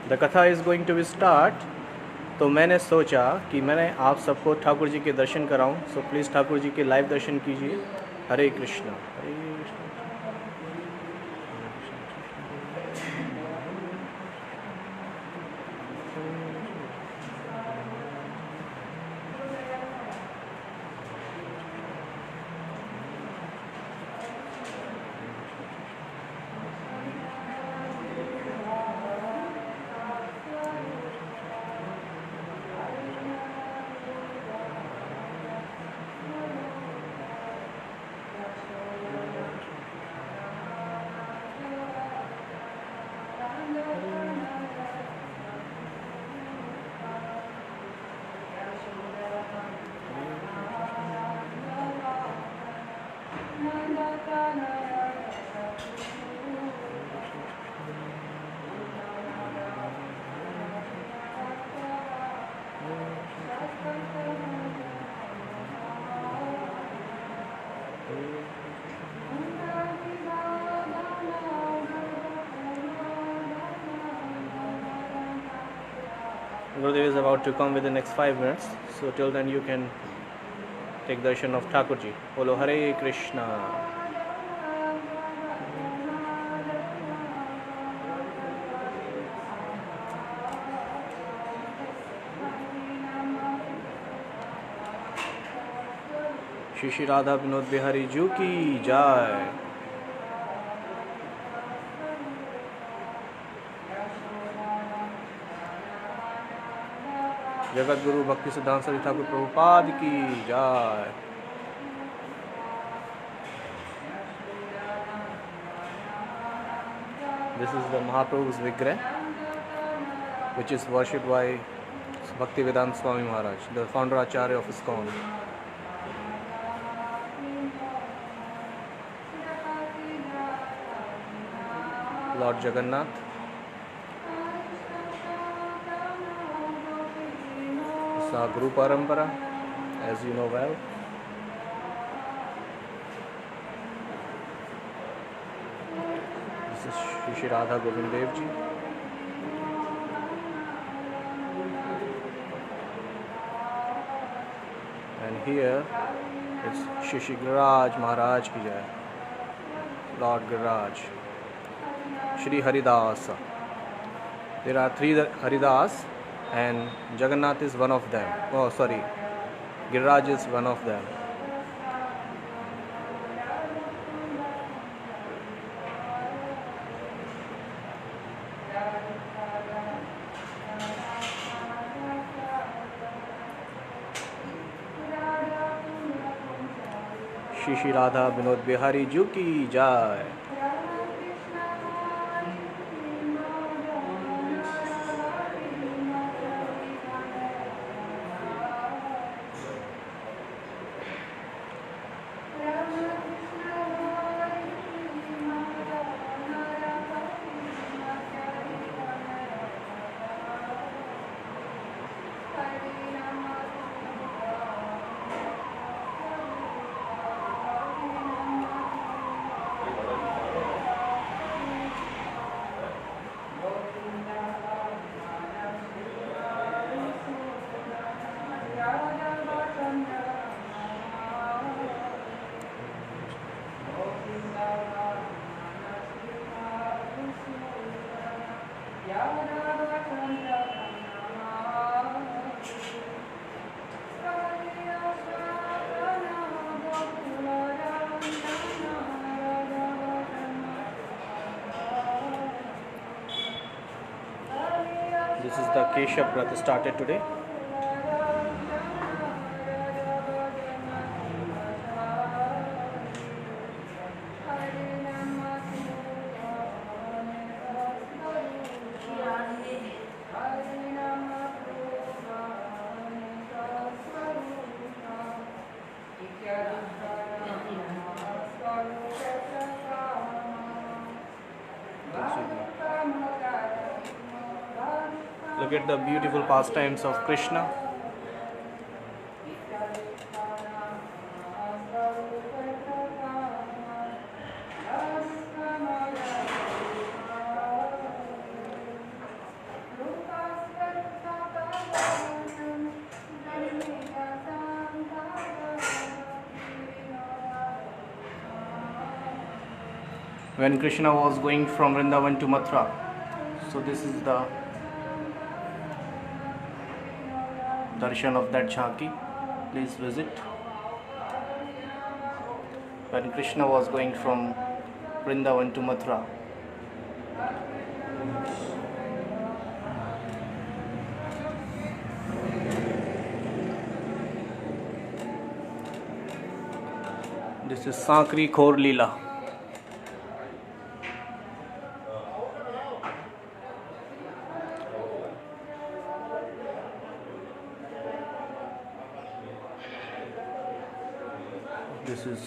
The katha is going to be start. तो मैंने सोचा कि मैंने आप सबको ठाकुर जी के दर्शन कराऊं, सो प्लीज़ ठाकुर जी के लाइव दर्शन कीजिए। हरे कृष्णा हरे Krishna. Gurudev is about to come within the next 5 minutes, so till then you can take darshan of Thakurji. Bolo Hare Krishna. Shri Shri Radha Vinod Bihari Ji ki jai. Jagat Guru भक्ति सिद्धांत सरस्वती ठाकुर प्रभुपाद की जय। This is the Mahaprabhu's Vigrah, which is worshipped by Bhaktivedanta Swami Maharaj, the founder Acharya of ISKCON. Lord Jagannath. This is our Guru Parampara, as you know well. This is Shri Shri Radha Govind Dev Ji. And here it's Shri Shri Giriraj Maharaj ki jai, Lord Giriraj. Shri Haridas. There are 3 Haridas and Jagannath is one of them. Oh, sorry, Giriraj is one of them. Shri Shri Radha Vinod Bihari Ji ki jai. This is the Keshav Vrat started today. Look at the beautiful pastimes of Krishna. When Krishna was going from Vrindavan to Mathura, so this is the darshan of that jhanki. Please visit. When Krishna was going from Vrindavan to Mathura. This is Sankri Khor Leela. This is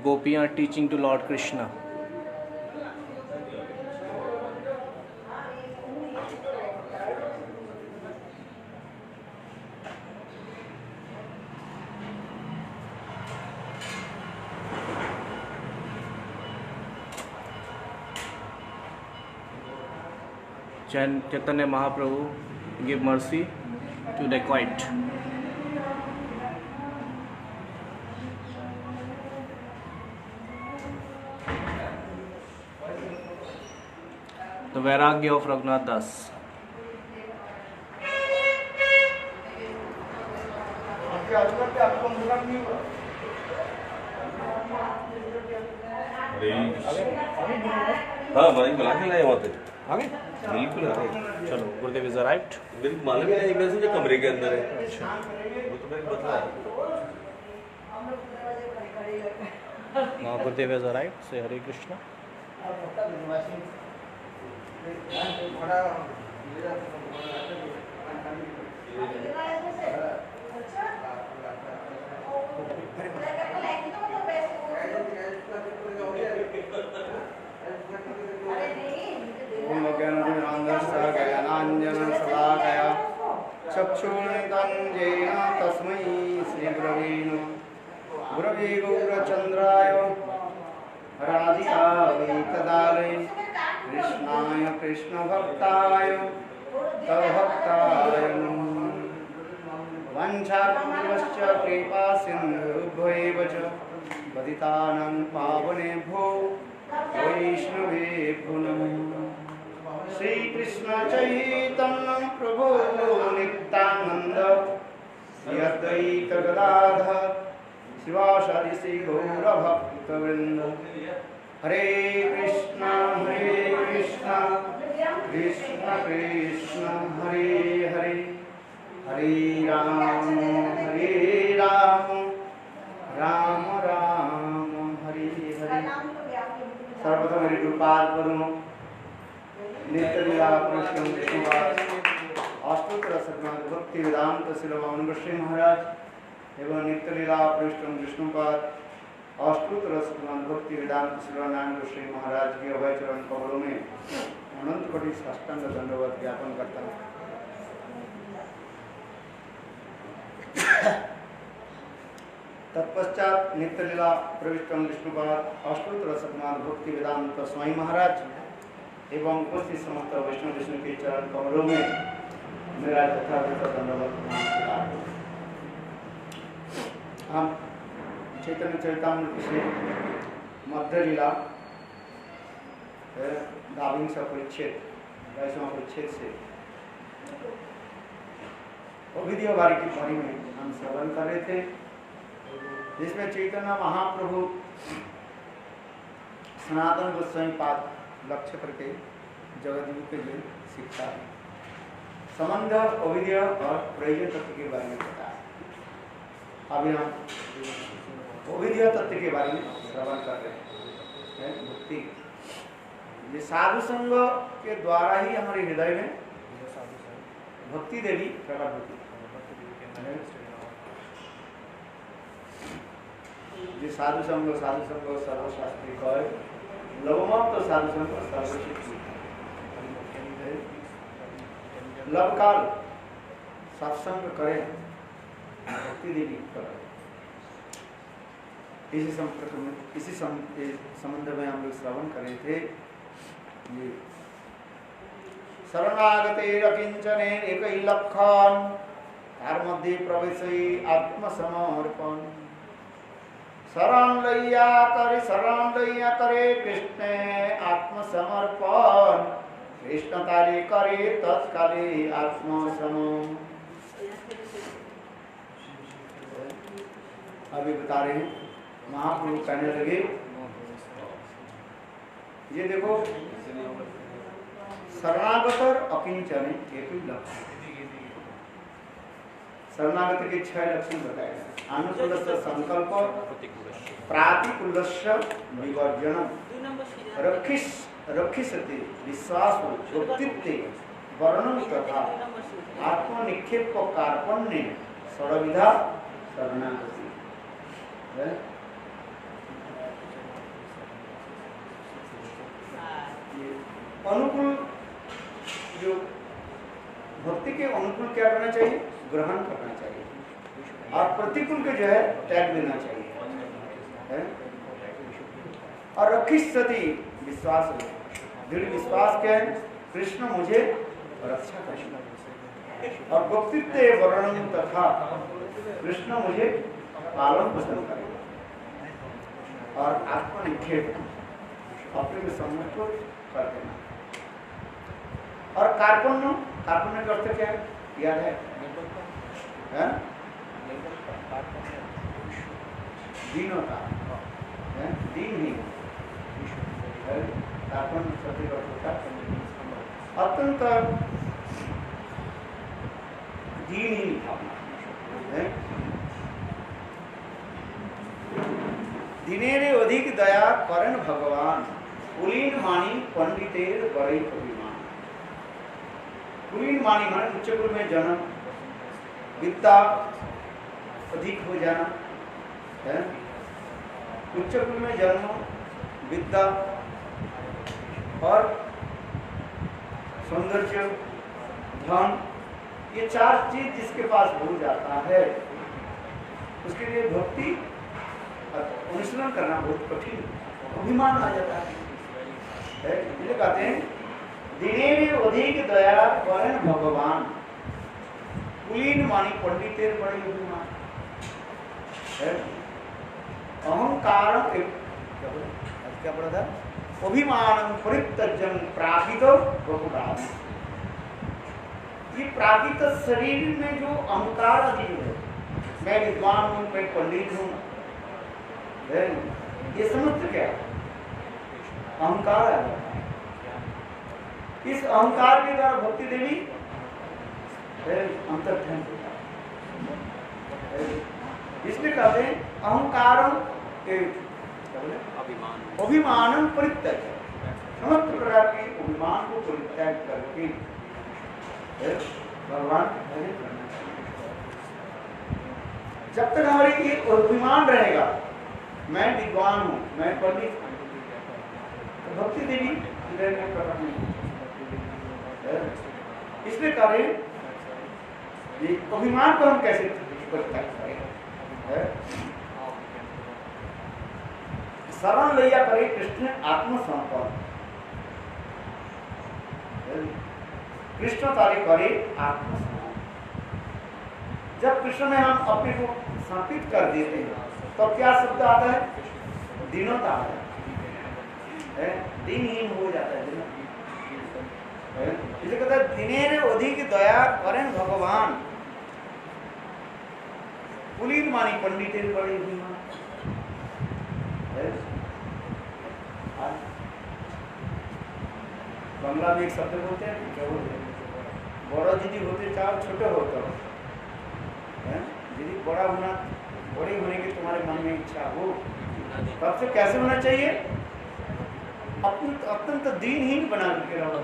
Gopiyan teaching to Lord Krishna. Chaitanya Mahaprabhu give mercy to dacoit. The Vairagya of Raghunath Das. हाँ भाई बुला के लाए वहाँ पे आगे बिल्कुल आ गए। चलो गुरुदेव इज अराइव्ड. मेरे को मालूम ही नहीं वैसे जो कमरे के अंदर है वो तो मेरे को बता है। Now Gurudev has arrived. Say Hare Krishna. ओम ज्ञानाञ्जनशलाकया चक्षुर्निधनं येन तस्मै श्रीगुरवे नमः. गुरवे गौरचन्द्राय राधिकावैतदालये कृष्णाय कृष्णभक्ताय तद्भक्ताय नमः. वञ्चाकल्पश्च कृपासिन्धुभ्यैव च पतितानां पावनेभ्यो वैष्णवेभ्यो नमः. श्री कृष्ण चैतन्य प्रभु नित्यानंद श्री अद्वैत गदाधर शिवासादि श्री गौर भक्तवृंद. हरे कृष्ण कृष्ण कृष्ण हरे हरे हरे राम राम राम हरे हरे. सर्वप्रथम हरि कृपाल करुण नित्यलीला पुरुषोत्तम विष्णुपाद अष्टोत्तर शतनाथ भक्ति वेदांत शिरोमणि गोस्वामी महाराज एवं नित्यलीला पुरुषोत्तम विष्णुपाद अष्टोत्तर शतनाथ भक्ति वेदांत शिरोमणि गोस्वामी महाराज के अभय चरण कमलों में अनंत कोटि साष्टांग दंडवत ज्ञापन करता हूँ. तत्पश्चात नित्यलीला पुरुषोत्तम विष्णुपाद अष्टोत्तर शतनाथ भक्ति वेदांत स्वामी महाराज एवं उपस्थित समस्त वैष्णव विष्णु के चरण कमलों में मेरा यथावत धन्यवाद नमस्कार. हम चैतन्य चरितामृत से मध्य लीला दाविंश परिच्छेद 22वां परिच्छेद से अभिधेय वारी की पारी में हम श्रवण कर रहे थे, जिसमें चैतन्य महाप्रभु सनातन गोस्वामी पाद लक्ष्य करके जगदगुरु के लिए शिक्षा है. संबंध अभिधेय और प्रयोजन तत्व के बारे में बताया. अभी हम अभिधेय तत्व के बारे में श्रवण कर रहे हैं. भक्ति ये साधु संग के द्वारा ही हमारे हृदय में भक्ति देवी प्रकट होती है. ये साधु संग सर्वशास्त्री कहे लवमत तो साधु संग सर्वशिक्षित. लवकाल सत्संग करें, भक्ति देवी करें। इसी संपर्क में, इसी संबंध में हम लोग श्रवण कर रहे थे। ये शरणागते रकिंचने एक लक्षण तार मध्य प्रवेश आत्मसमर्पण। शरण लैया करे कृष्ण आत्मसमर्पण। कृष्ण तारे करे तत्काले आत्मसमर्पण। अभी बता रहे हैं, महाप्रभु कहने लगे, ये देखो शरणागत और अकिंचन एक ही लक्षण। शरणागत के 6 लक्षण बताए गए। अनुकूलस्य संकल्प, प्रातिकूलस्य विवर्जनम, रक्षिसते विश्वास व्यक्तित्व वर्णन तथा आत्मनिक्षेप कार्पण्य षड्विधा शरणागति। अनुकूल, जो भक्ति के अनुकूल क्या करना चाहिए? ग्रहण करना चाहिए, और प्रतिकूल के जो है त्याग देना चाहिए, है? और रक्षिसति विश्वास, दृढ़ विश्वास क्या है? कृष्ण मुझे रक्षा करेगा, और व्यक्तित्व वर्णन तथा कृष्ण मुझे पालन पोषण करेगा, और आत्मनिक्षेप अपने में समर्पण कर देना। और कार्पण्य, कार्पण्य का अर्थ क्या है? याद है? दीनता, दीनहीन, कार्पण्य शब्द का अर्थ होता है अत्यंत दीनहीन भावना। दिनेरे अधिक दया करण भगवान। कुलीन मानी पंडितेर बड़े अभिमान। कुलीन मानी माने उच्च कुल में जन्म, विद्या अधिक हो जाना है। उच्च कुल में जन्म, विद्या और सौंदर्य, धन, ये 4 चीज जिसके पास हो जाता है, उसके लिए भक्ति अनुशीलन करना बहुत कठिन, अभिमान आ जाता है। इसलिए कहते हैं दिने में अधिक दया करें भगवान। कुलीन मानी पंडितेर बड़े अभिमान। अहंकार क्या पढ़ा था? अभिमान परित्यजन प्राकृत बहुराम। ये प्राकृत शरीर में जो अहंकार अधिक है, मैं विद्वान हूँ, मैं पंडित हूँ, ये समझते क्या? अहंकार है। इस अहंकार के द्वारा भक्ति देवी अंतर्ध्यान, इसलिए कहते हैं अहंकार अभिमान परित्याग, समस्त प्रकार के अभिमान को परित्याग करके भगवान भजन करना चाहिए। जब तक हमारी ये अभिमान रहेगा, मैं विद्वान हूँ, मैं पंडित हूँ, तो भक्ति देवी हृदय में प्रकट नहीं। इसलिए करें ये अभिमान को हम कैसे परित्याग करें? शरण लैया करे कृष्ण आत्मसमर्पण। कृष्ण तारे करे आत्मसमर्पण। जब कृष्ण में हम अपने को समर्पित कर देते हैं, तो क्या शब्द आता है? दीनता आता है, दीनहीन हो जाता है। इसलिए कहता है दिनेर अधिक दया करें भगवान। कुलीन मानी पंडितेर बड़े अभिमान। बांग्ला में एक शब्द बोलते हैं, क्या बोलते हैं? बड़ा दीदी होते चाहो छोटे होते हो, दीदी बड़ा होना, बड़े होने की तुम्हारे मन में इच्छा हो, तब से कैसे होना चाहिए? अत्यंत दीनहीन बना के रहो,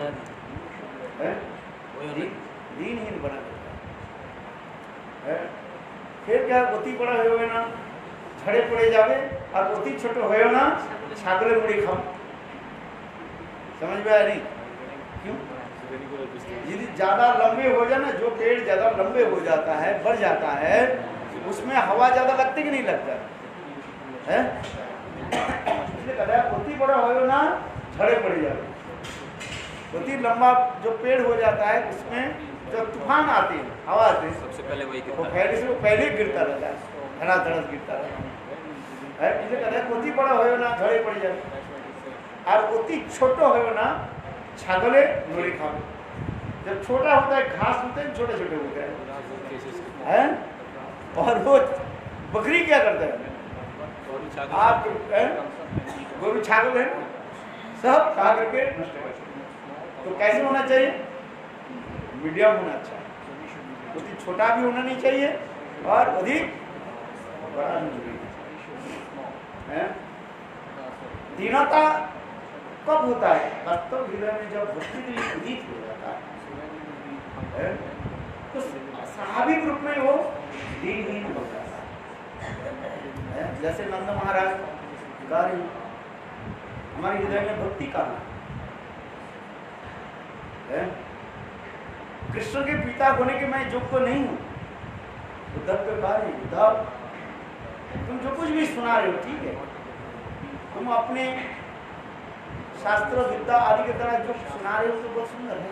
दीनहीन बना के। फिर क्या गति बड़ा हो ना झड़े पड़े जावे, और गति छोटे हो ना छागले मुड़ी खाओ। समझ में आया नहीं? क्यों? यदि ज्यादा लंबे हो जाए ना, जो पेड़ ज्यादा लंबे हो जाता है, बढ़ जाता है, उसमें हवा ज्यादा लगती कि नहीं लगता है? इसलिए कहता है उतनी बड़ा हो ना झड़े पड़ जाए। उतनी लंबा जो पेड़ हो जाता है उसमें जब तूफान आते हैं, हवा आते हैं, सबसे पहले वही वो पहले गिरता रहता है, धड़ाधड़ गिरता रहता है। इसलिए कहते हैं उतनी बड़ा हो ना झड़े पड़ जाए, और उतनी छोटो हो ना छागले नोड़ी खाओ। जब छोटा होता है घास होते हैं, छोटे छोटे होते हैं, और वो बकरी क्या करता है, आप गोरु छागल है सब खा करके नष्ट कर। तो कैसे होना चाहिए? मीडियम होना चाहिए, अधिक छोटा भी होना नहीं चाहिए और अधिक बड़ा नहीं है। दीनता कब होता है? वास्तव हृदय में जब भक्ति के लिए उदित हो जाता है तो स्वाभाविक रूप में वो दीनहीन हो जाता है। जैसे नंद महाराज गारी हमारे हृदय में भक्ति कहाँ है? कृष्ण के पिता होने के मैं योग्य नहीं हूँ। उद्धव के कार्य, उद्धव तुम जो कुछ भी सुना रहे हो ठीक है, तुम अपने शास्त्र विद्या आदि के द्वारा जो सुना रहे हो तो बहुत सुंदर है,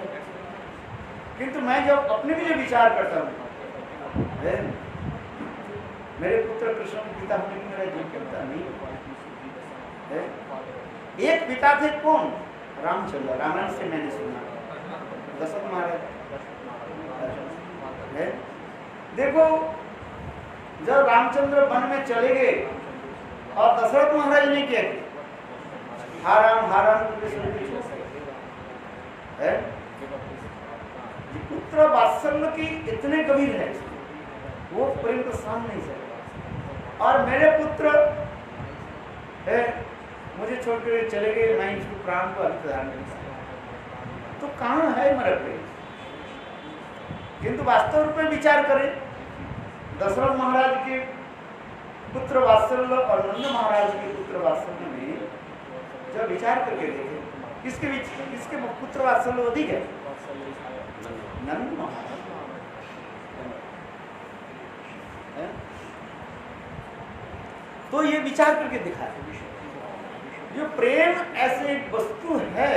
किंतु मैं जब अपने भी जो विचार करता हूँ, मेरे पुत्र कृष्ण के पिता होने की मेरा योग्यता नहीं है। एक पिता थे कौन? रामचंद्र। रामायण से मैंने सुना, दशरथ महाराज है। देखो जब रामचंद्र वन में चले गए और दशरथ महाराज ने क्या किया, हाराम हाराम है, पुत्र वात्सल्य की इतने गंभीर है, वो प्रेम को सहन नहीं सकता। और मेरे पुत्र है मुझे छोड़कर चले गए, मैं इसको प्राण को अभिप्रदान नहीं सकता, तो कहाँ है मेरा प्रेम? किंतु वास्तव रूप में विचार करें, दशरथ महाराज के पुत्र वात्सल्य और नंद महाराज के पुत्र वात्सल्य में जब विचार करके देखें, किसके पुत्र वात्सल्य अधिक है? नंद महाराज। तो ये विचार करके दिखा जो प्रेम ऐसे एक वस्तु है,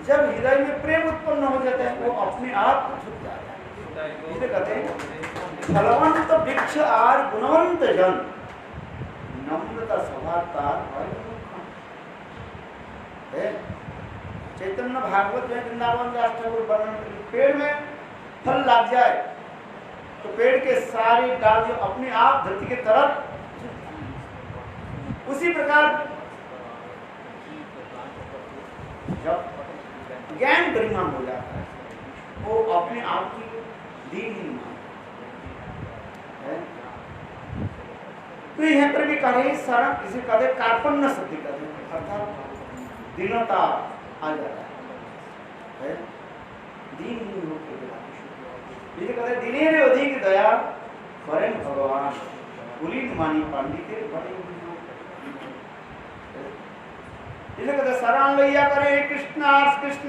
जब हृदय में प्रेम उत्पन्न हो जाता है वो अपने आप झुक जाता है। इसे कहते हैं फलवंत वृक्ष आर गुणवंत जन नम्रता स्वभाव है। चैतन्य भागवत में वृंदावन दास ठाकुर वर्णन, पेड़ में फल लग जाए तो पेड़ के सारे डाल जो अपने आप धरती के तरफ, उसी प्रकार जब ज्ञान गरिमाम हो जाता है वो अपने आप की दीन है। तो यहाँ पर भी कहे सारा किसी कहते कार्पण्य शब्द कहते हैं, अर्थात दीनता आ जाता है, दीन होकर कहते दिने रे अधिक दया करें भगवान कुलीन मानी पांडित्य बड़े। इसे कहते शरण लैया करे कृष्ण कृष्ण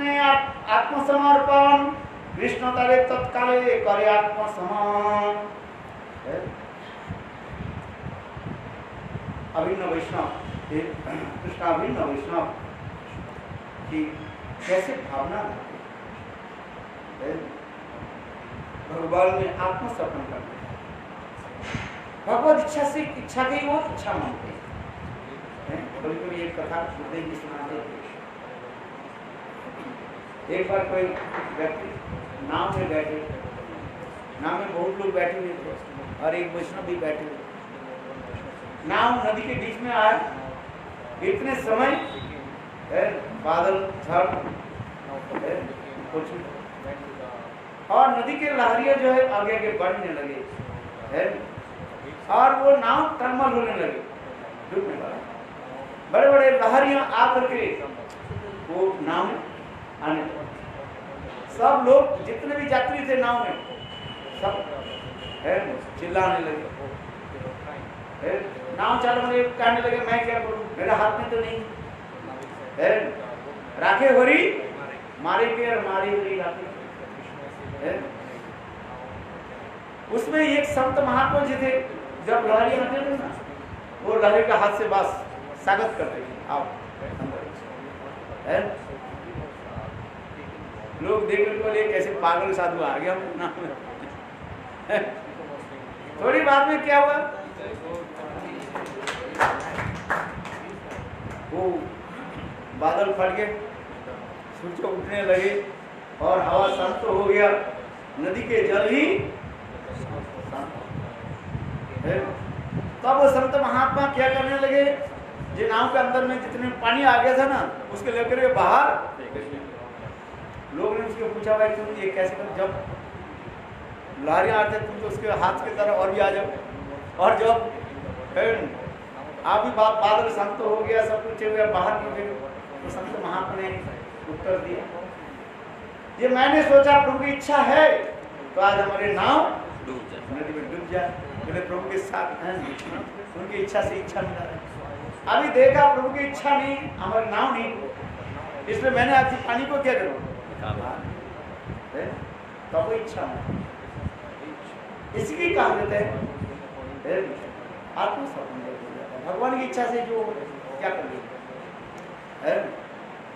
आत्मसमर्पण कृष्ण तारे तत्काले करे आत्मसमान। अभिन्न वैष्णव कृष्ण अभिन्न वैष्णव की कैसे भावना है, भगवान में आत्मसमर्पण करते हैं, भगवत इच्छा से इच्छा की वो इच्छा मानते हैं। कभी कभी एक कथा गुरुदेव जी सुनाते थे, एक बार कोई व्यक्ति नाव में बैठे, नाव में बहुत लोग बैठे हुए थे और एक वैष्णव भी बैठे हुए। नाव नदी के बीच में आया, इतने समय बादल झड़ कुछ और नदी के लहरियां जो है आगे आगे बढ़ने लगे है, और वो नाव टर्मल होने लगे, डूबने लगा। बड़े बड़े लहरियां आकर के वो नाव में आने लगे। सब लोग जितने भी यात्री थे नाव में सब है चिल्लाने लगे, नाव चालू होने कहने लगे मैं क्या करूं, मेरा हाथ में तो नहीं है, राखे होरी मारे के और मारे होरी राखे है? उसमें एक संत महात्मा जी थे, जब लहरी आते थे ना, वो लहरी का हाथ से बस स्वागत करते थे, आओ अंदर है? लोग देख के बोले कैसे पागल साधु आ गया ना। थोड़ी बाद में क्या हुआ, वो बादल फट गए, सूर्य उठने लगे और हवा शांत हो गया, नदी के जल ही है? तब वो संत महात्मा क्या करने लगे, जो नाव के अंदर में जितने पानी आ गया था ना, उसके लेकर के बाहर लोग ने उसको पूछा, भाई तुम ये कैसे कर, जब लहरें आते तुम तो उसके हाथ की तरह और भी आ जाओ, और जब आप भी बादल शांत हो गया, सब कुछ हो गया, बाहर निकले, तो संत महात्मा ने उत्तर दिया, ये मैंने सोचा प्रभु की इच्छा है तो आज हमारे नाव नदी में डूब जाए, मेरे प्रभु के साथ हैं, उनकी इच्छा से इच्छा मिला है। अभी देखा प्रभु की इच्छा नहीं, हमारे नाव नहीं, इसलिए मैंने आज पानी को क्या करूँ, तब वो इच्छा है, इसकी कहा देते हैं आत्मसमर्पण। भगवान की इच्छा से जो क्या कर लिया,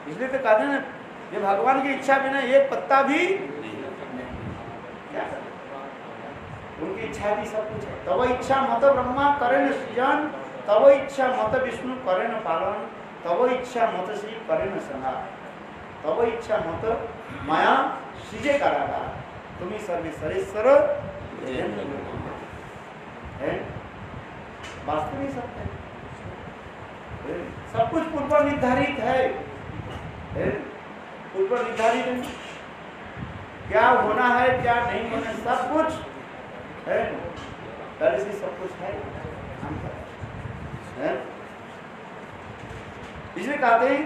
इसलिए तो कहते हैं ना, ये भगवान की इच्छा बिना एक पत्ता भी क्या कर, उनकी इच्छा भी सब कुछ है। तब इच्छा मत ब्रह्मा करे न सृजन, तब इच्छा मत विष्णु करे न पालन, तब इच्छा मत श्री करे न संहार, तब इच्छा मत माया सृजे कारागार, तुम्ही सर्वे सरेश्वर है। वास्तविक सत्य है, सब कुछ पूर्व निर्धारित है, पूर्व निर्धारित है, क्या होना है क्या नहीं होना, सब कुछ है, पहले से सब कुछ है, इसलिए कहते हैं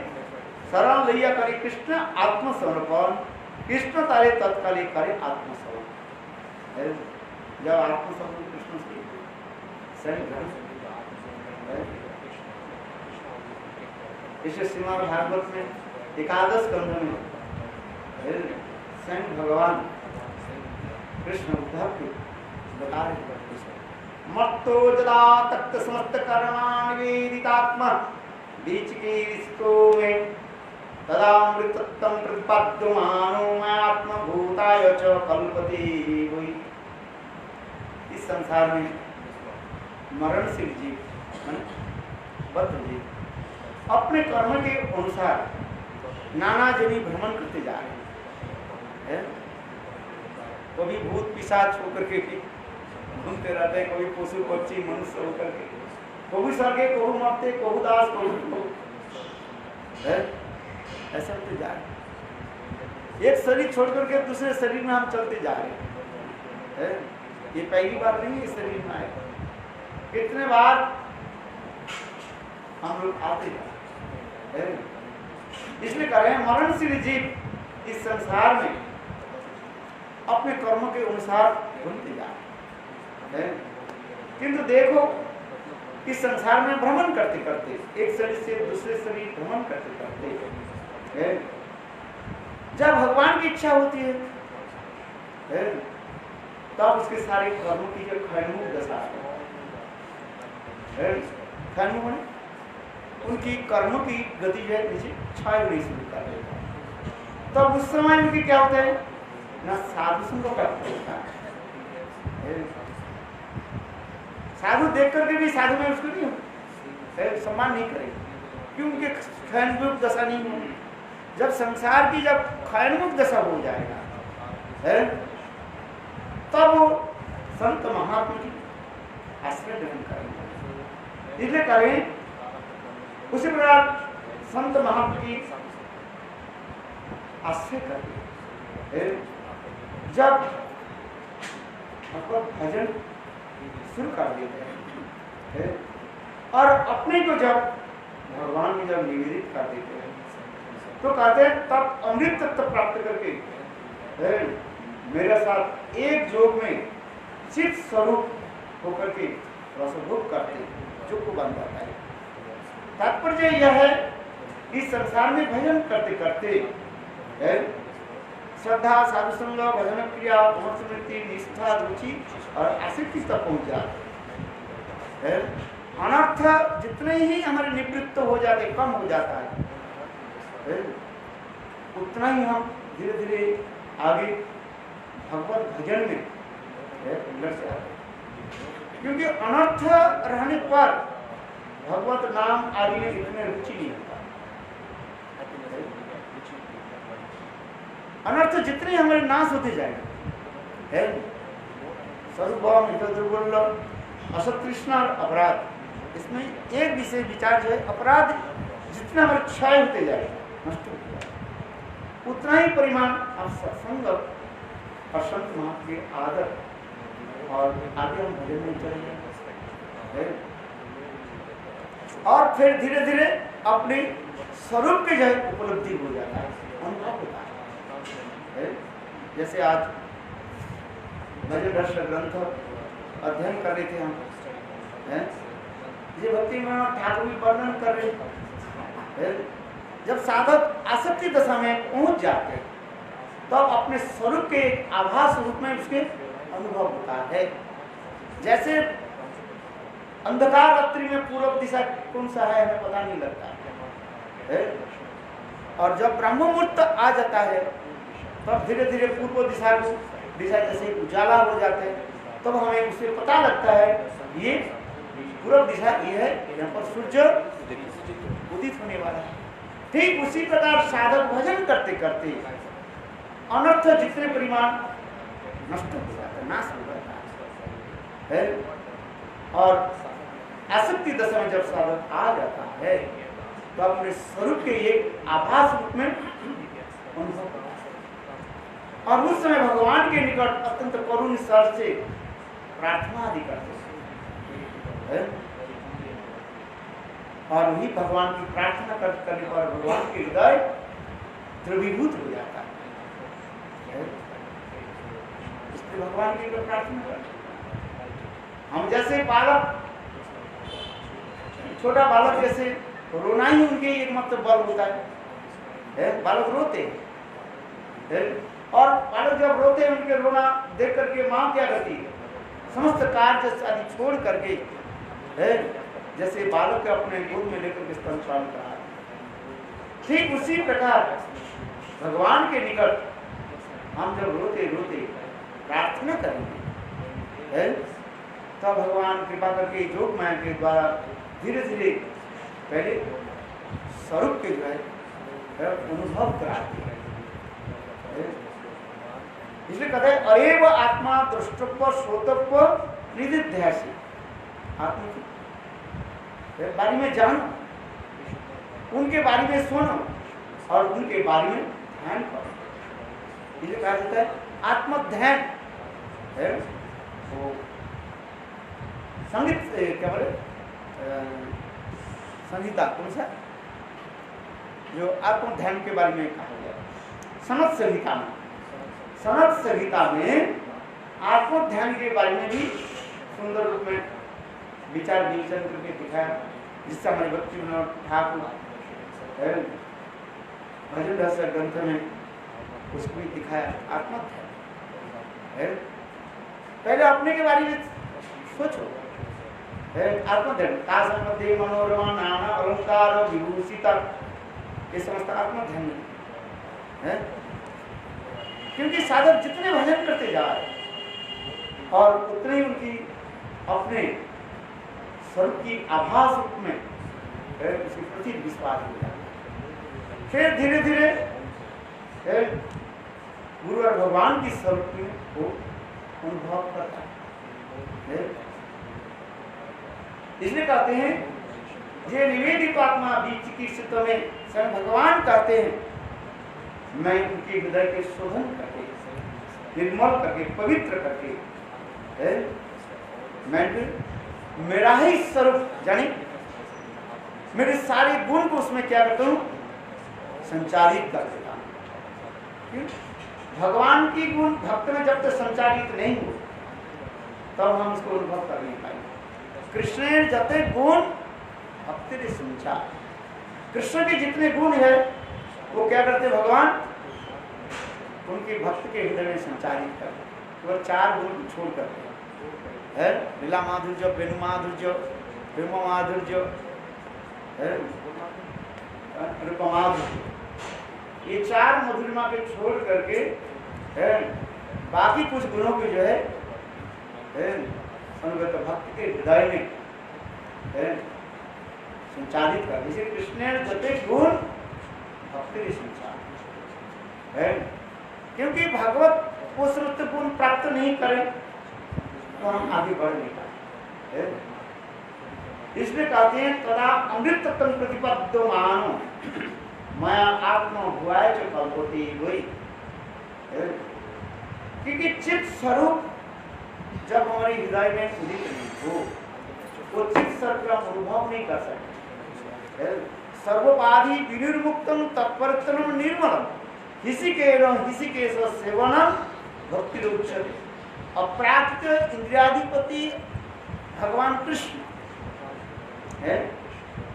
शरण लैया करे कृष्ण आत्मसमर्पण, कृष्ण तारे तत्काले करे आत्मसमर्पण। जब आत्मसमर्पण कृष्ण से इसे श्रीमद् भागवत में एकादश स्कंध में स्वयं भगवान कृष्ण उद्धव के बता रहे, मत्तो जदा तक्त समस्त कर्माणि वेदितात्मा बीच के इसको में तदामृतत्वं प्रतिपद्यमानो आत्मभूताय च कल्पते वै। इस संसार में मरणशील जीव बद्ध जीव अपने कर्म के अनुसार नाना जनी भ्रमण करते जा रहे हैं, कभी भूत पिशाच होकर के घूमते रहते हैं, कभी पशु पक्षी मनुष्य होकर के, कभी स्वर्गे कभी मरते, कभी दास कभी ऐसा होते जा रहे। एक शरीर छोड़ करके दूसरे शरीर में हम चलते जा रहे हैं, ये पहली बार नहीं है शरीर में आए, कितने बार हम लोग आते जा रहे। इसलिए कह रहे हैं मरणशील जीव इस संसार में अपने कर्मों के अनुसार घूमते जा रहे हैं, किंतु देखो इस संसार में भ्रमण करते करते एक शरीर से दूसरे शरीर भ्रमण करते करते जब भगवान की इच्छा होती है तब उसके सारे कर्मों की जो खैमुख दशा है, खैमुख उनकी कर्मों की गति जो है नीचे क्षय होनी शुरू कर देता है। तब उस समय उनकी क्या होता है ना, साधु संग प्राप्त होता है। साधु देख करके भी साधु में उसको नहीं सम्मान नहीं करेगा, क्यों, उनके खैमुख दशा नहीं होगी। जब संसार की जब खैमुख दशा हो जाएगा तब वो संत महात्मा की आश्रय ग्रहण करेंगे। इसलिए करें उसी प्रकार संत महात्मा की आश्रय करें। जब आपका भजन शुरू कर देते हैं और अपने को जब भगवान में जब निवेदित कर देते हैं तो कहते हैं तब अमृत तत्व प्राप्त करके मेरे साथ एक जोग में चित स्वरूप होकर के रसभोग करते जो को बन जाता है। तात्पर्य यह है इस संसार में भजन करते करते श्रद्धा, साधु संग, भजन क्रिया, स्मृति, निष्ठा, रुचि और आसक्ति तक पहुंच जाते। अनर्थ जितने ही हमारे निवृत्त हो जाते, कम हो जाता है, उतना ही हम धीरे धीरे आगे भगवत भजन में लड़ जाते हैं। क्योंकि अनर्थ रहने पर भगवत नाम आदि में इतने रुचि नहीं होता। अनर्थ जितने हमारे नाश होते जाएंगे, सर्वभौम हित दुर्बल असतृष्णा और अपराध, इसमें एक विषय विचार जो है, अपराध जितना हमारे क्षय होते जाएगा, नष्ट होते जाएगा, उतना ही परिमाण आप सत्संग और संत महात्मा के आदर और आगे हम भजन में चले जाएंगे और फिर धीरे धीरे अपने स्वरूप के जो उपलब्धि हो जाता है, अनुभव होता है। जैसे आज भजन रस ग्रंथ अध्ययन कर रहे थे हम, ये भक्ति में ठाकुर भी वर्णन कर रहे, जब साधक आसक्ति दशा में पहुंच जाते हैं तब तो अपने स्वरूप के एक आभास रूप में उसके अनुभव होता है। जैसे अंधकार रात्रि में पूर्व दिशा कौन सा है हमें पता नहीं लगता है, और जब ब्रह्म मुहूर्त आ जाता है तब धीरे धीरे पूर्व दिशा जैसे उजाला हो जाते हैं, तब हमें उसे पता लगता है ये पूर्व दिशा ये है, यहाँ पर सूर्य उदित होने वाला है। ठीक उसी प्रकार साधक भजन करते करते अनर्थ जितने परिमाण नष्ट हो जाता है, नाश हो जाता है, और आसक्ति दशा में जब साधक आ जाता है तो अपने स्वरूप के एक आभास रूप में अनुभव करता है, और उस समय भगवान के निकट अत्यंत करुण स्वर से प्रार्थना आदि करते हैं, और वही भगवान की प्रार्थना करने पर भगवान के हृदय द्रवीभूत हो जाता है। इसलिए भगवान की प्रार्थना करते हम जैसे बालक, छोटा बालक जैसे रोना ही उनके एकमात्र बल होता है, बालक रोते हैं, और बालक जब रोते हैं उनके रोना देख करके माँ क्या करती है, समस्त कार्य आदि छोड़ करके जैसे बालक के अपने गोद में लेकर के स्तनपान करा, ठीक उसी प्रकार भगवान के निकट हम जब रोते रोते प्रार्थना करेंगे तब भगवान कृपा करके योग माया के द्वारा धीरे धीरे पहले स्वरूप के जो है अनुभव कराते हैं। इसलिए कहते हैं अरेव आत्मा दृष्टव्य श्रोतव्य निधिध्यासी, आत्मा के बारे में जानो, उनके बारे में सुनो और उनके बारे में ध्यान करो। इसलिए कहा जाता है आत्मध्यान है वो संगीत क्या बोले संहिता कौन सा जो आत्मध्यान के बारे में कहा गया, सनत संहिता में, सनत संहिता में आत्मध्यान के बारे में भी सुंदर रूप में विचार विवेचन करके दिखाया, जिससे हमारे भक्ति विनोद ठाकुर भजन रस ग्रंथ में उसको भी दिखाया आत्मध्यान। पहले अपने के बारे में सोचो, आत्मध्यान तासमध्ये मनोरमा नाना अलंकार विभूषिता, ये समस्त आत्मध्यान है। क्योंकि साधक जितने भजन करते जा रहे और उतने ही उनकी अपने स्वरूप की आभास रूप में उसके प्रति विश्वास हो जाता है। फिर धीरे धीरे गुरु और भगवान की स्वरूप में वो अनुभव करता है। इसलिए कहते हैं ये निवेदित आत्मा भी चिकित्सित में स्वयं भगवान कहते हैं मैं उनके हृदय के शोधन करके, निर्मल करके, पवित्र करके मैं मेरा ही स्वरूप जाने मेरे सारे गुण को उसमें क्या करता हूँ संचारित कर देता हूँ। भगवान की गुण भक्त में जब तक संचारित नहीं हो तब हम उसको अनुभव कर नहीं पाएंगे। कृष्ण जते गुण भक्ति संचार कृष्ण के जितने गुण है वो क्या करते भगवान उनके भक्त के हृदय में संचारित करते, केवल 4 गुण को छोड़ करते है लीला माधुर्य, वेणु माधुर्य, प्रेम माधुर्य, रूप माधुर्य, ये 4 मधुरिमा के छोड़ करके बाकी कुछ गुणों को जो है अनुगत भक्त के हृदय में संचालित कर, जैसे कृष्ण जते गुण भक्ति के संचार है, क्योंकि भागवत वो श्रुत गुण प्राप्त नहीं करें तो हम आगे बढ़ नहीं पाए। इसलिए कहते हैं तदा अमृत तत्व प्रतिपद्यो मानो मैं आत्मा भुआय जो कल्पति हुई, क्योंकि चित्त स्वरूप जब हमारे हृदय में उदित नहीं हो वो चित्त स्वरूप का अनुभव नहीं कर सकते। सर्वोपाधि विनिर्मुक्तम तत्परतनम निर्मलम हिसिकेश सेवनम भक्ति रुच्यते। अप्राप्त इंद्रियाधिपति भगवान कृष्ण है,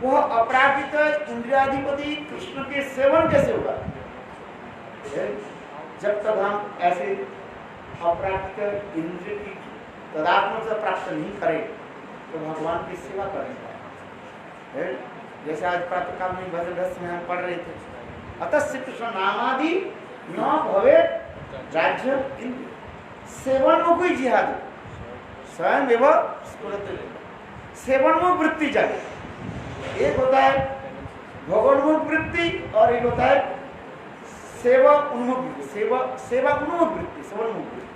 वह अपराजित इंद्रियाधिपति कृष्ण के सेवन कैसे होगा? जब तक हम ऐसे अपराजित इंद्रिय की तदात्म से प्राप्त नहीं करें तो भगवान की सेवा करेंगे। जैसे आज प्रातःकाल में भजन रस में हम पढ़ रहे थे, अतः श्री कृष्ण नामादि न भवे राज्य इंद्रिय सेवनमुख जिहाद स्वयं एवं सेवनमुख वृत्ति जाए। एक होता है भोगोन्मुख वृत्ति और एक होता है सेवा उन्मुख वृत्ति, सेवा उन्मुख वृत्ति, सेवनमुख वृत्ति।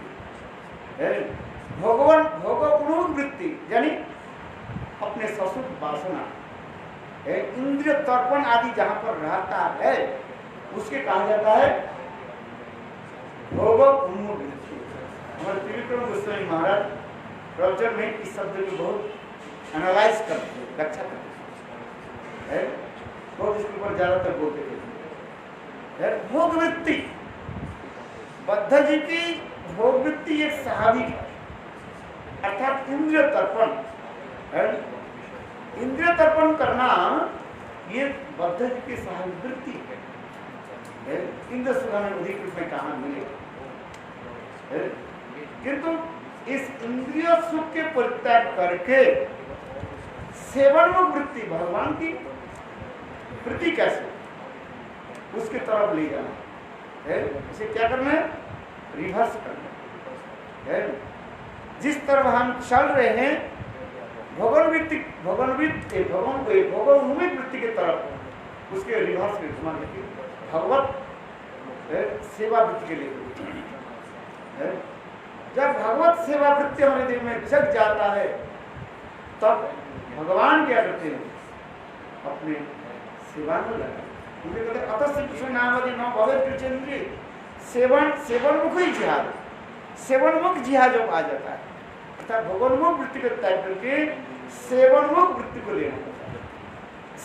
भोग उन्मुख वृत्ति यानी अपने ससुर वासना इंद्रिय तर्पण आदि जहां पर रहता है उसके कहा जाता है भोग उन्मुख वृत्ति। हमारे त्रिविक्रम गोस्वामी महाराज प्रवचन में इस शब्द को बहुत एनालाइज करते हैं, व्याख्या करते हैं, बहुत इसके ऊपर ज्यादातर बोलते थे। भोग वृत्ति बद्ध जी की भोग वृत्ति एक स्वाभाविक है, अर्थात इंद्रिय तर्पण। इंद्रिय तर्पण करना ये बद्ध जी की स्वाभाविक वृत्ति है। इंद्र सुधा में अधिक रूप में कहा मिले, किंतु इस इंद्रिय सुख के परित्याग करके सेवनमुख वृत्ति भगवान की वृत्ति कैसे उसके तरफ ले जाना है, इसे क्या करना है? रिवर्स करना है। जिस तरफ हम चल रहे हैं भगवान वृत्ति के तरफ उसके रिवर्स में घुमा देती भगवत सेवा वृत्ति के लिए। जब भगवत सेवा वृत्ति हमारे दिल में जग जाता है तब भगवान क्या करते हैं? अपने सेवा में लगा अतः श्री कृष्ण नामादि न भवे कृष्ण सेवनमुख ही जिहाद, सेवनमुख जिहाद जब आ जाता है अर्थात भगवन्मुख वृत्ति को त्याग करके सेवनमुख वृत्ति को लेना होता है।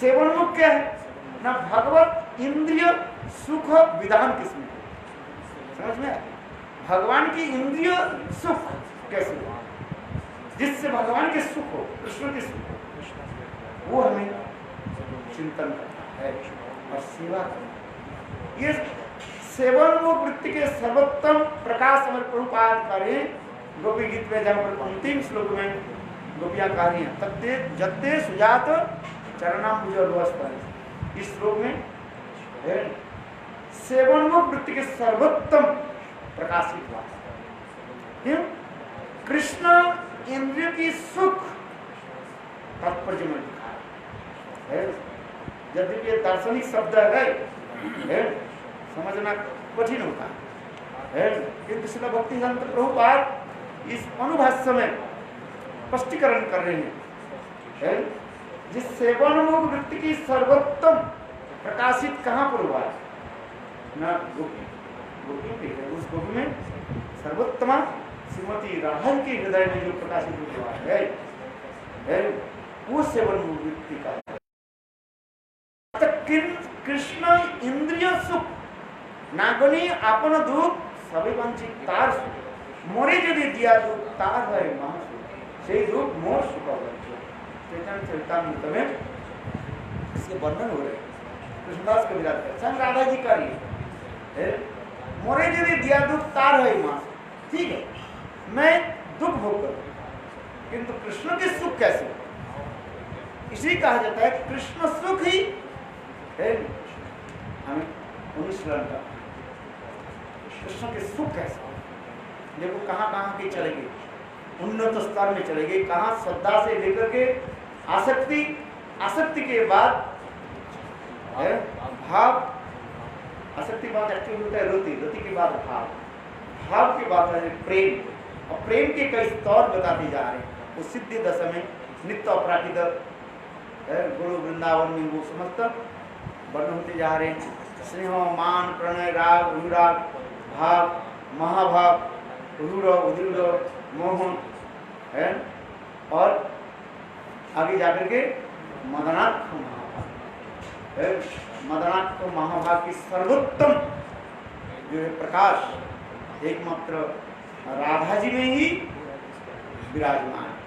सेवनमुख क्या है ना? भगवत इंद्रिय सुख विधान किसमें समझ में? भगवान की इंद्रिय सुख कैसे हो जिससे भगवान के सुख हो, कृष्ण के सुख हो, वो हमें चिंतन करना है और सेवा करना। ये सेवनमुख वृत्ति के सर्वोत्तम प्रकाश हमारे प्रभुपाद करें गोपी गीत में जहाँ पर अंतिम श्लोक में गोपियाँ कह रही हैं तत्ते जत्ते सुजात चरणाम्बुजोर्वस्पर, इस श्लोक में सेवनमुख वृत्ति के सर्वोत्तम प्रकाशित हुआ। क्यों? कृष्ण इंद्रिय की सुख तात्पर्य में लिखा है। यदि ये दार्शनिक शब्द है समझना कठिन होता है, किंतु श्रील भक्तिवेदांत प्रभुपाद इस अनुभाष्य में स्पष्टीकरण कर रहे हैं। जिस सेवनमुख वृत्ति की सर्वोत्तम प्रकाशित कहाँ पर हुआ है? ना गोपियों के उस गोपी में सर्वोत्तमा श्रीमती राधा के हृदय में जो प्रकाशित हुआ है वो सेवनमुख वृत्ति का। कृष्ण इंद्रिय सुख नागनी आपन दुख सभी वंचित तार सुख मोरे यदि दिया दुख तार है महासुख से दुख मोर सुख चैतन्य चरितामृत में इसके वर्णन हो रहे कृष्णदास कविराज का संग राधा जी का लिए मोरे यदि दिया दुख तार है मां, ठीक है, मैं दुख भोग करूं, किंतु कृष्ण के सुख कैसे? इसी कहा जाता है कृष्ण सुख ही है हमें अनुसरण का। कृष्ण के सुख कैसे? देखो कहाँ कहाँ के चले गए, उन्नत स्तर में चले गए, कहाँ श्रद्धा से लेकर के आसक्ति, आसक्ति के बाद भाव, आसक्ति के बाद एक्चुअली होता है रति, रति के बाद भाव, भाव के बाद है प्रेम, और प्रेम के कई स्तर बताते जा रहे हैं। वो सिद्धि दशा में नित्य अपराधित गुरु वृंदावन में वो समस्त वर्ण होते जा रहे हैं। स्नेह, मान, प्रणय, राग, अनुराग, भाव, महाभाव, रूढ़, उदृढ़, मोहन है, और आगे जाकर के मदनात्म महाभाव, मदनात्म महाभाव की सर्वोत्तम जो है प्रकाश एकमात्र राधा जी में ही विराजमान है।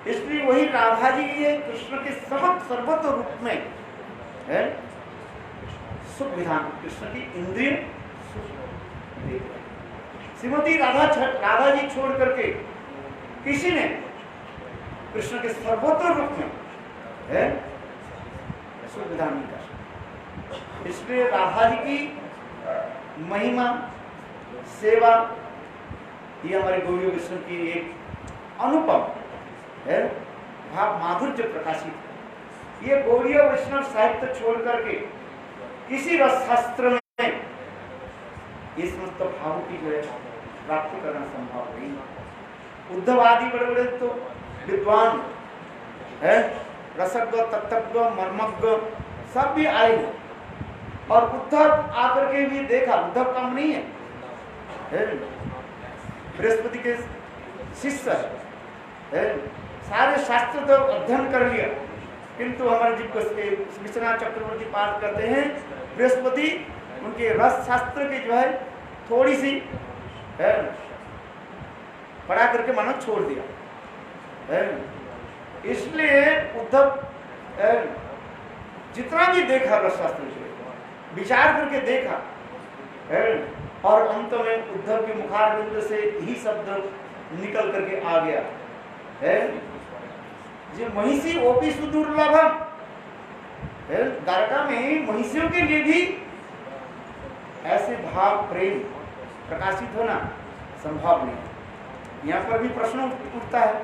इसलिए वही राधा जी ये कृष्ण के सर्वत्र रूप में है सुख विधान, कृष्ण की इंद्रिय श्रीमती राधा जी छोड़ करके किसी ने कृष्ण के सर्वोत्तर रूप में है सुख विधान नहीं कर। इसलिए राधा जी की महिमा, सेवा, ये हमारे गौरी वैष्णव की एक अनुपम है भाव माधुर्य प्रकाशित। ये गौरी वैष्णव साहित्य छोड़ करके किसी रस शास्त्र में इस समस्त भावों की जो है प्राप्त करना संभव नहीं। उद्धव आदि बड़े बड़े तो विद्वान है, रसज्ञ, तत्वज्ञ, मर्मज्ञ सब भी आए, और उद्धव आकर के भी देखा, उद्धव कम नहीं है, बृहस्पति के शिष्य है, सारे शास्त्र तो अध्ययन कर लिया, किंतु हमारे जी विश्वनाथ चक्रवर्ती पाठ करते हैं बृहस्पति उनके रस शास्त्र की जो है थोड़ी सी है पढ़ा करके मानो छोड़ दिया है। इसलिए उद्धव जितना भी देखा रस शास्त्र से विचार करके देखा है, और अंत में उद्धव के मुखारविंद से ही शब्द निकल करके आ गया है, जो महिषी ओपी सुदुर्लभम है। द्वारका में महिषियों के लिए भी ऐसे भाव प्रेम प्रकाशित होना संभव नहीं। यहाँ पर भी प्रश्न उठता है,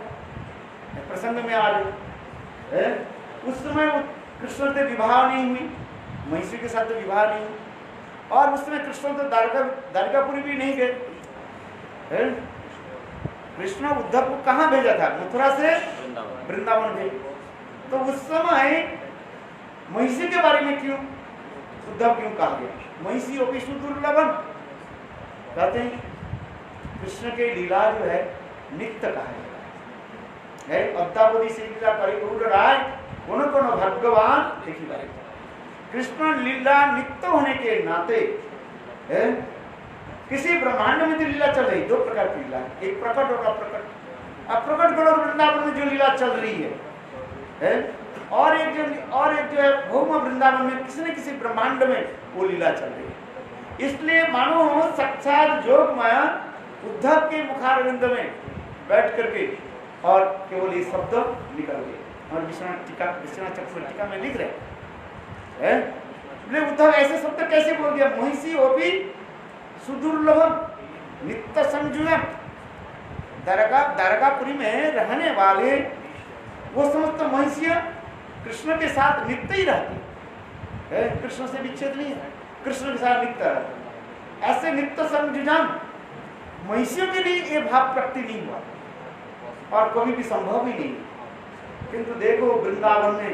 प्रसंग में आज है, उस समय कृष्ण से विवाह नहीं हुई, महिषी के साथ तो विवाह नहीं हुई, और उस समय कृष्ण तो द्वारकापुरी भी नहीं गए। कृष्ण उद्धव को कहाँ भेजा था? मथुरा से वृंदावन भेज। तो उस समय महिषी के बारे में क्यों उद्धव क्यों कहा गया? महिषी ओपी सुदुर्लभम कहते हैं कृष्ण के लीला जो है नित्य कहा है। अद्यावधि से लीला करे गरुड़ राय कौन कौन भगवान देखी बारे। कृष्ण लीला नित्य होने के नाते है, किसी ब्रह्मांड में जो लीला चल रही, दो प्रकार की लीला, एक प्रकट और अप्रकट। अप्रकट गौर वृंदावन में जो लीला चल रही है, और एक जो है भौम वृंदावन में किसी न किसी ब्रह्मांड में वो लीला चल रही है। इसलिए मानो साक्षात जोग माया उद्धव के मुखारविंद में बैठ करके और केवल ये शब्द निकल गए, और विश्वनाथ चक्रवर्ती टीका में लिख रहे हैं उद्धव ऐसे शब्द कैसे बोल दिया? महिषी ओपी सुदुर्लभम नित्य संजुयम। द्वारकापुरी में रहने वाले वो समस्त महिषियां कृष्ण के साथ नित्य ही रहती है, कृष्ण से विच्छेद नहीं है, कृष्ण के साथ नित्य रहती। ऐसे नित्य संजुजन महिषियों के लिए ये भाव प्राप्ति नहीं हुआ और कभी भी संभव ही नहीं। किंतु देखो वृंदावन में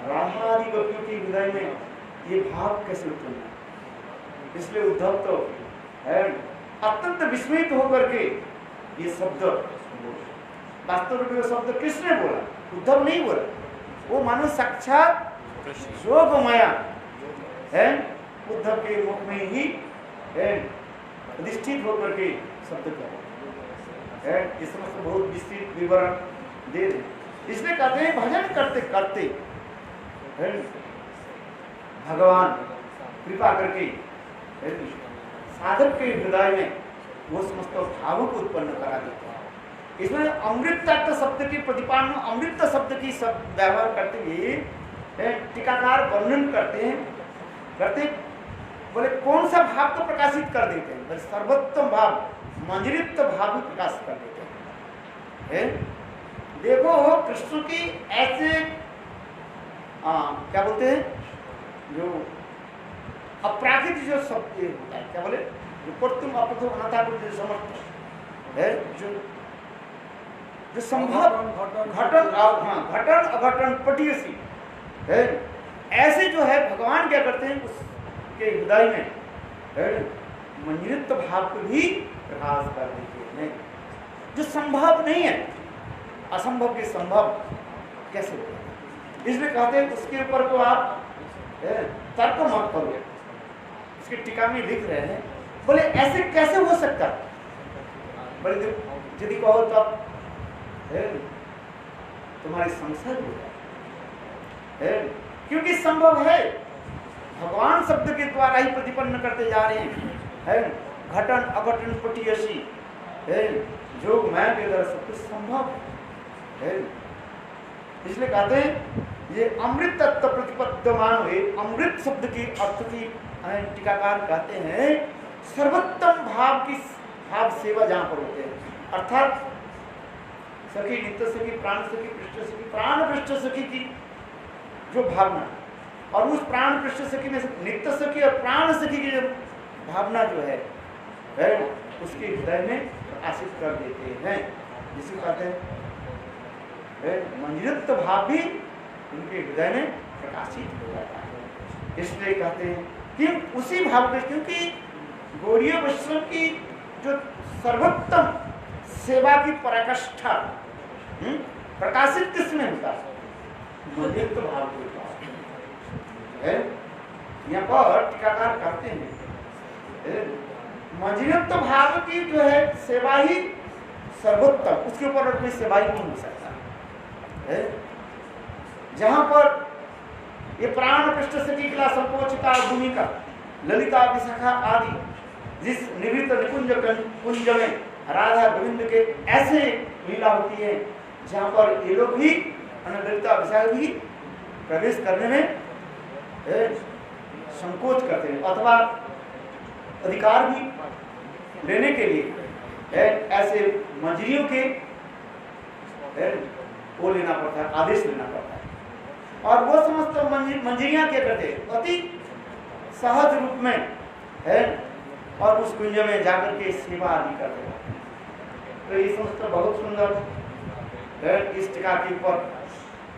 रामादि गोपियों के हृदय में ये भाव कैसे उत्पन्न है। इसलिए उद्धव तो है अत्यंत विस्मित होकर के ये शब्द, वास्तव में वो शब्द किसने बोला? उद्धव नहीं बोला, वो मानो साक्षात जोग माया है उद्धव के मुख में ही अधिष्ठित होकर के शब्द है। इस समस्त बहुत विस्तृत विवरण दे दे। इसलिए कहते हैं भजन करते करते भगवान कृपा करके साधक के हृदय में वो समस्त भावों को उत्पन्न करा देते हैं। इसमें अमृत तत्व शब्द की प्रतिपादन, अमृत शब्द की सब व्यवहार करते हुए टीकाकार वर्णन करते बोले कौन सा भाव को प्रकाशित कर देते हैं? बोले सर्वोत्तम भाव, मंजरित भाव भी प्रकाश कर देते हैं। देखो कृष्ण की ऐसे क्या बोलते हैं, जो अपराकृत जो शब्द होता है, क्या बोले, जो कर्तुम अप्रथम अनाथा जो समर्थ है, जो संभव घटन अघटन पटीयसी है, ऐसे जो है भगवान क्या करते हैं उसके हृदय में मंजरित भाव को भी प्रकाश कर देते हैं। जो संभव नहीं है, असंभव के संभव कैसे होगा, इसलिए कहते हैं उसके ऊपर तो आप तर्क मत करो। उसकी टीका में लिख रहे हैं, बोले ऐसे कैसे हो सकता, बोले यदि कहो तो आप तुम्हारी संशय हो जाए, क्योंकि संभव है, भगवान शब्द के द्वारा ही प्रतिपन्न करते जा रहे हैं। घटन अघटन पटीयसी, जोग मैं के द्वारा सब कुछ संभव है। इसलिए कहते हैं ये अमृत तत्व प्रतिपद्यमान हुए, अमृत शब्द की अर्थ की टीकाकार कहते हैं सर्वोत्तम भाव की भाव सेवा जहां पर होते हैं, अर्थात सखी, नित्य सखी, प्राण सखी, पृष्ठ सखी, प्राण पृष्ठ सखी की जो भावना, और उस प्राण पृष्ठ सखी में नित्य सखी और प्राण सखी की जो भावना जो है उसके हृदय में प्रकाशित कर देते हैं। जिसे कहते हैं मंजरित भाव भी उनके हृदय में प्रकाशित हो जाता है। इसलिए कहते हैं कि उसी भाव के, क्योंकि गौड़ीय वैष्णव की जो सर्वोत्तम सेवा की पराकाष्ठा प्रकाशित किसमें होता है? मंजरित भाव के है। यहाँ पर टीकाकार करते हैं मंजरित भाव की जो है सेवा ही सर्वोत्तम, उसके ऊपर और कोई सेवा ही नहीं हो सकता है। जहां पर ये प्राण पृष्ठ सखी कला, संकोचिका, भूमिका, ललिता, विशाखा आदि जिस निवृत्त निकुंज कुंज में राधा गोविंद के ऐसे लीला होती है, जहां पर ये लोग भी ललिता विशाखा भी प्रवेश करने में संकोच करते हैं अथवा अधिकार भी लेने के लिए ऐसे मंजरियों के वो लेना पड़ता है, आदेश लेना पड़ता है। और वो समस्त मंजरियां क्या करते हैं, अति सहज रूप में है और उस कुंज में जाकर के सेवा आदि करते हैं। तो ये समस्त बहुत सुंदर इस टीका के ऊपर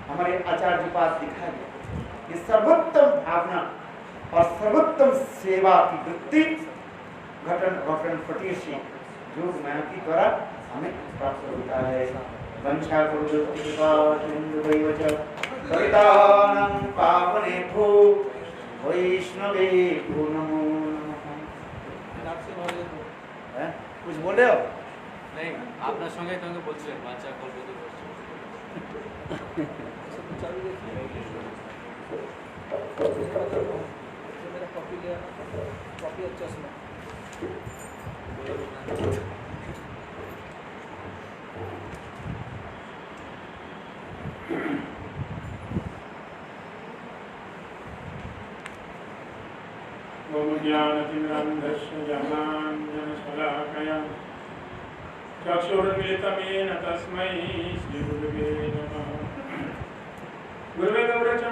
हमारे आचार्य पास दिखाया गया कि सर्वोत्तम भावना और सर्वोत्तम सेवा की वृत्ति घटन घटन पटीयसी योग माया की द्वारा हमें प्राप्त होता है। वंशा कवितानां पावनेभ्यो वैष्णवेभ्यो नमो नमः। कुछ बोल रहे हो? नहीं, আপনার সঙ্গে তোমাকে বলছিলেন বাচ্চা কল করতে मेरा कॉपी लिया, कॉपी अच्छा सुना। ज्ञानतिमिरान्धस्य ज्ञानाञ्जनशलाकया चक्षुरुन्मिलितं येन तस्मै श्रीगुरुवे नमः। गुरुवे गौरच